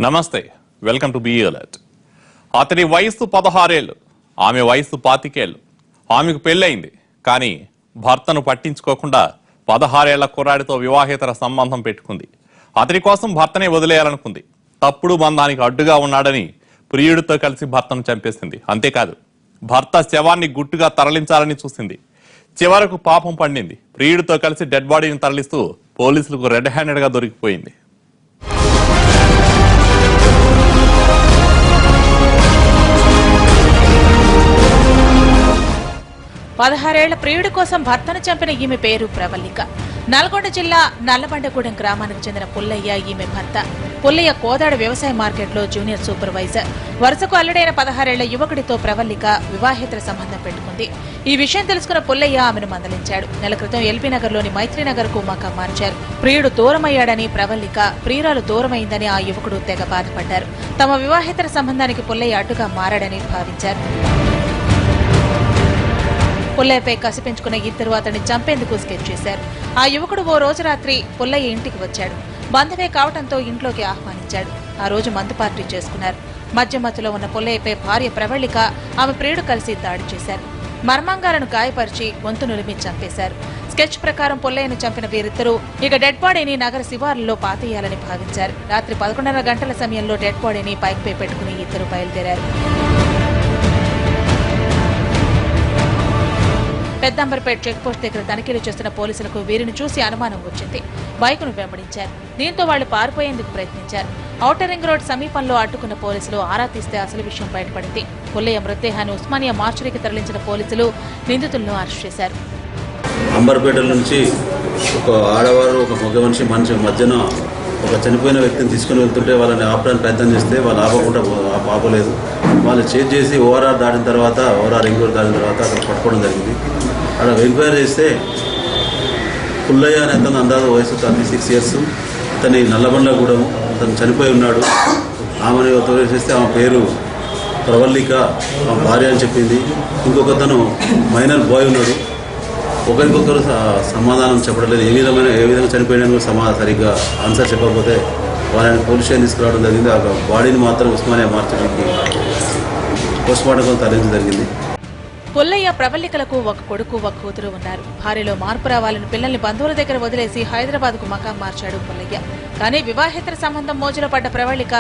నమస్తే, welcome to BE alert. అతని వయస్సు 16 ఏళ్లు, ఆమె వయస్సు 25 ఏళ్లు. ఆమెకు పెళ్ళయింది, కానీ భర్తను పట్టించుకోకుండా 16 ఏళ్ల కుర్రాడితో వివాహేతర సంబంధం పెట్టుకుంది. అతని కోసం భర్తనే వదిలేయాలనుకుంది. తప్పుడు బంధానికి అడ్డుగా ఉన్నాడని ప్రియుడితో కలిసి భర్తను చంపేసింది. అంతేకాదు, భర్త శవాన్ని గుట్టుగా తరలించాలని చూసింది. చివరకు పాపం పండింది. ప్రియుడితో కలిసి డెడ్ బాడీని తరలిస్తూ పోలీసులకు రెడ్ హ్యాండెడ్ గా దొరికిపోయింది. 16 ఏళ్ల ప్రియుడి కోసం భర్తను చంపిన ఈమె పేరు ప్రవల్లిక. నల్గొండ జిల్లా నల్లబండగూడెం గ్రామానికి చెందిన పుల్లయ్య ఈమె భర్త. పుల్లయ్య కోదాడ వ్యవసాయ మార్కెట్లో జూనియర్ సూపర్వైజర్. వరుసకు అల్లుడైన 16 ఏళ్ల యువకుడితో ప్రవల్లిక వివాహేతర సంబంధం పెట్టుకుంది. ఈ విషయం తెలుసుకున్న పుల్లయ్య ఆమెను మందలించాడు. నెల క్రితం ఎల్బీ నగర్ లోని మైత్రీనగర్ కు మకా మార్చారు. ప్రియుడు దూరమయ్యాడని ప్రవల్లిక, ప్రియురాలు దూరమైందని ఆ యువకుడు తెగ బాధపడ్డారు. తమ వివాహేతర సంబంధానికి పుల్లయ్య అడ్డుగా మారాడని భావించారు. పుల్లయ్యపై కసి పెంచుకున్న ఇద్దరు అతన్ని చంపేందుకు స్కెచ్ చేశారు. ఆ యువకుడు ఓ రోజు రాత్రి పుల్లయ్య ఇంటికి వచ్చాడు. బంధువే కావడంతో ఇంట్లోకి ఆహ్వానించాడు. ఆ రోజు మందు పార్టీ చేసుకున్నారు. మధ్యలో ఉన్న పుల్లయ్యపై భార్య ప్రవళిక, ఆమె ప్రియుడు కలిసి దాడి చేశారు. మర్మాంగాలను గాయపరిచి గొంతు నులిమి చంపేశారు. స్కెచ్ ప్రకారం పుల్లయ్యను చంపిన వీరిద్దరూ ఇక డెడ్ బాడీని నగర శివారులో పాతేయాలని భావించారు. రాత్రి 11:30 గంటల సమయంలో డెడ్ బాడీని బైక్పై పెట్టుకుని ఇద్దరు బయలుదేరారు. పెద్దంబర్పేట చెక్పోస్ట్ దగ్గర తనిఖీలు చేస్తున్న పోలీసులకు వీరిని చూసి అనుమానం వచ్చింది. బైకును వెంబడించారు. దీంతో వాళ్లు పారిపోయేందుకు ప్రయత్నించారు. ఔటర్ రింగ్ రోడ్ సమీపంలో అడ్డుకున్న పోలీసులు ఆరా తీస్తే అసలు విషయం బయటపడింది. పుల్లయ్య మృతదేహాన్ని ఉస్మానియా మార్చురీకి తరలించిన పోలీసులు నిందితులను అరెస్ట్ చేశారు. అంబర్పేట నుంచి ఒక ఆడవారు ఒక మగ మనిషి మధ్యన ఒక చనిపోయిన వ్యక్తిని తీసుకుని వెళ్తుంటే వాళ్ళని ఆపడానికి ప్రయత్నం చేస్తే వాళ్ళు ఆపకుండా ఆపలేదు. వాళ్ళు చేంజ్ చేసి ఓఆర్ఆర్ దాటిన తర్వాత రింగ్ రోడ్ దాటిన తర్వాత అక్కడ పట్టుకోవడం జరిగింది. అక్కడ ఎంక్వైరీ చేస్తే పుల్లయ్య అనే అతను అందాజ వయసు 36 ఇయర్స్, అతని నల్లబండగూడెం, అతను చనిపోయి ఉన్నాడు. ఆమెను తోలేసేస్తే ఆమె పేరు ప్రవల్లిక, ఆమె భార్య అని చెప్పింది. ఇంకొకతను మైనర్ బాయ్ ఉన్నాడు. ఒకరికొకరు సమాధానం చెప్పడలేదు. ఏ విధంగా చనిపోయినా సరిగ్గా ఆన్సర్ చెప్పకపోతే వాళ్ళని పోలీస్ స్టేషన్ తీసుకురావడం జరిగింది. ఆ బాడీని మాత్రం ఉస్మానియా మార్చడానికి పోస్ట్మార్టం తరలించడం జరిగింది. పుల్లయ్య ప్రవల్లికలకు ఒక కొడుకు, ఒక కూతురు ఉన్నారు. భార్యలో మార్పు రావాలని పిల్లల్ని బంధువుల దగ్గర వదిలేసి హైదరాబాద్ కు మకాం మార్చాడు పుల్లయ్య. కానీ వివాహేతర సంబంధం మోజులో పడ్డ ప్రవళిక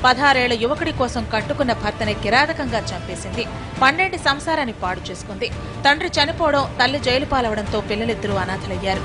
16 ఏళ్ల యువకుడి కోసం కట్టుకున్న భర్తని కిరాతకంగా చంపేసింది. 12 సంసారాన్ని పాడు చేసుకుంది. తండ్రి చనిపోవడం, తల్లి జైలు పాలవడంతో పిల్లలిద్దరూ అనాథలయ్యారు.